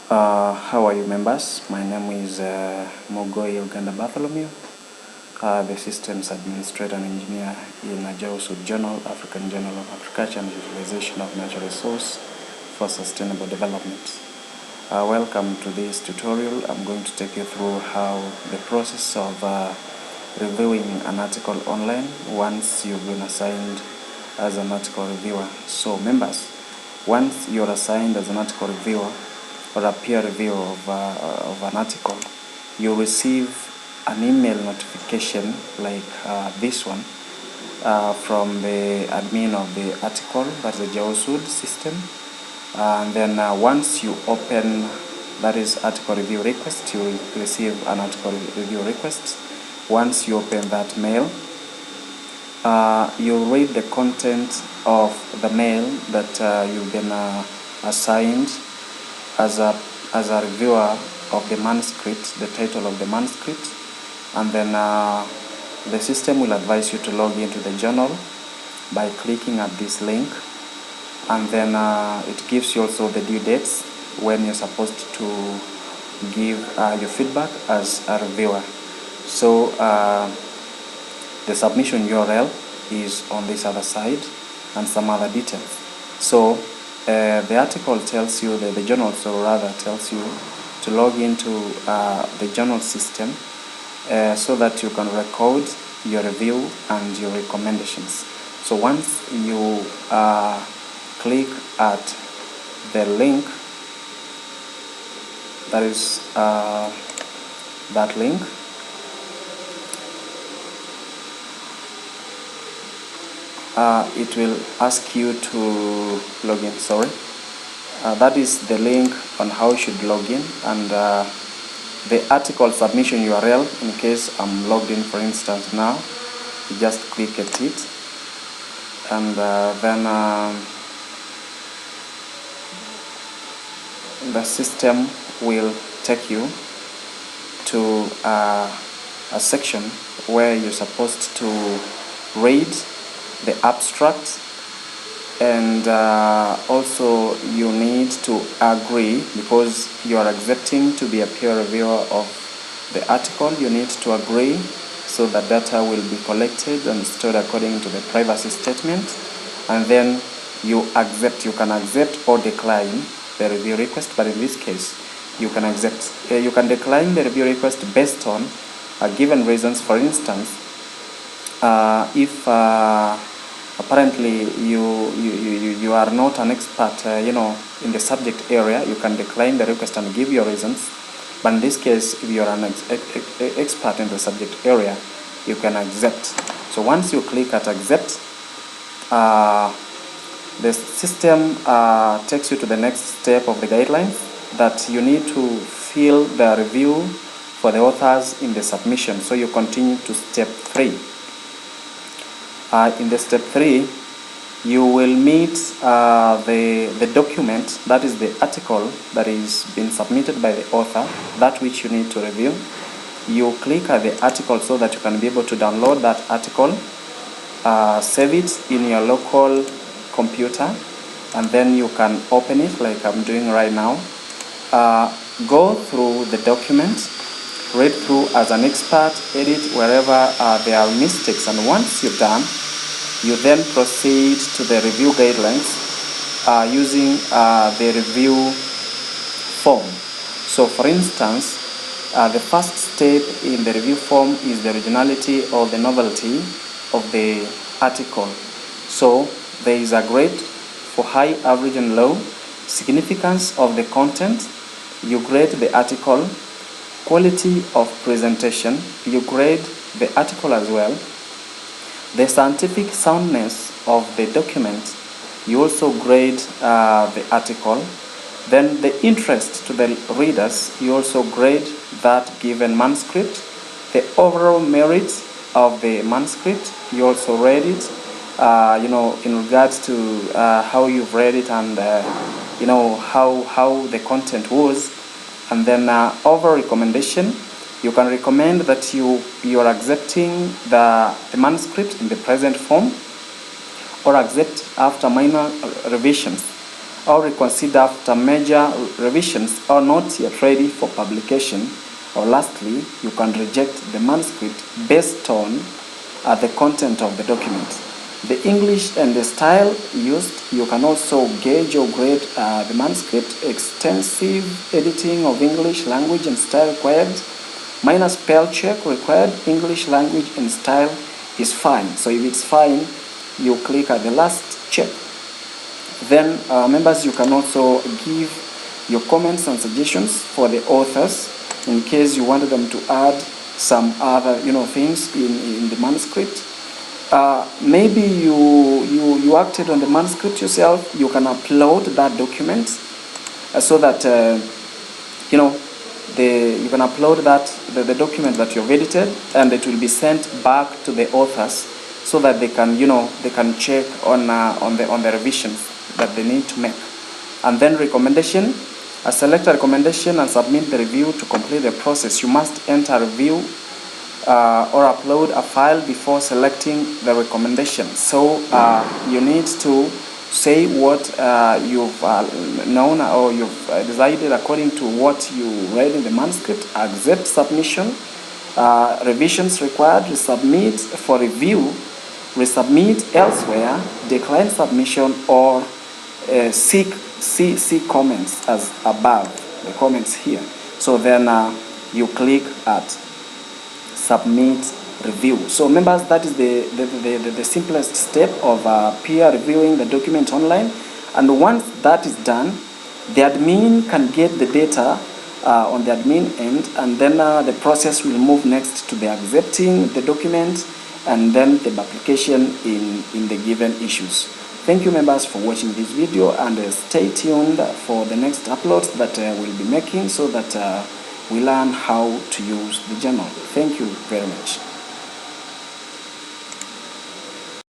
How are you, members? My name is Mogoi Bartholomew, the Systems Administrator and Engineer in Ajausud Journal, African Journal of Agriculture and Utilization of Natural Resource for Sustainable Development. Welcome to this tutorial. I'm going to take you through how the process of reviewing an article online once you've been assigned as an article reviewer. So, members, once you're assigned as an article reviewer or a peer review of an article, you receive an email notification like this one from the admin of the article, that's the ajausud system. And then once you open, that is article review request, you will receive an article review request. Once you open that mail, you read the content of the mail that you've been assigned as a reviewer of the manuscript, the title of the manuscript, and then the system will advise you to log into the journal by clicking at this link, and then it gives you also the due dates when you're supposed to give your feedback as a reviewer. So the submission URL is on this other side and some other details. So the article tells you, the journal rather tells you to log into the journal system so that you can record your review and your recommendations. So once you click at the link, that is that link, it will ask you to log in. That is the link on how you should log in, and the article submission URL, in case I'm logged in, for instance, now, you just click at it, and then the system will take you to a section where you're supposed to read the abstract, and also you need to agree, because you are accepting to be a peer reviewer of the article. You need to agree so that data will be collected and stored according to the privacy statement, and then you accept. You can accept or decline the review request, but in this case you can accept. You can decline the review request based on given reasons. For instance, if apparently you are not an expert in the subject area, you can decline the request and give your reasons. But in this case, if you are an expert in the subject area, you can accept. So once you click at accept, the system takes you to the next step of the guidelines, that you need to fill the review for the authors in the submission. So you continue to step 3. In the step 3, you will meet the document, that is the article that is been submitted by the author, that which you need to review. You click at the article so that you can be able to download that article, save it in your local computer, and then you can open it like I'm doing right now. Go through the document, read through as an expert, edit wherever there are mistakes, and once you're done, you then proceed to the review guidelines using the review form. So for instance, the first step in the review form is the originality or the novelty of the article. So there is a grade for high, average, and low. Significance of the content, you grade the article. Quality of presentation, you grade the article as well. The scientific soundness of the document, you also grade the article. Then the interest to the readers, you also grade that given manuscript. The overall merit of the manuscript, you also rate it, in regards to how you've read it and how the content was. And then overall recommendation, you can recommend that you are accepting the manuscript in the present form, or accept after minor revisions. or reconsider after major revisions are not yet ready for publication. Or lastly, you can reject the manuscript based on the content of the document. The English and the style used, you can also gauge or grade the manuscript. Extensive editing of English language and style required. Minor spell check required. English language and style is fine. So if it's fine, you click at the last check. Then members, you can also give your comments and suggestions for the authors in case you wanted them to add some other things in the manuscript. Maybe you acted on the manuscript yourself. You can upload that document so that you can upload the document that you've edited, and it will be sent back to the authors so that they can check on the revisions that they need to make. And then recommendation. Select a recommendation and submit the review. To complete the process, you must enter a review or upload a file before selecting the recommendation. So you need to say what you've known or you've decided according to what you read in the manuscript. Accept submission. Revisions required. Resubmit for review. Resubmit elsewhere. Decline submission, or seek comments as above, the comments here. So then you click at submit review. So members, that is the simplest step of peer reviewing the document online. And once that is done, the admin can get the data on the admin end, and then the process will move next to the accepting the document and then the publication in the given issues. Thank you members for watching this video, and stay tuned for the next uploads that we'll be making so that we learn how to use the journal. Thank you very much.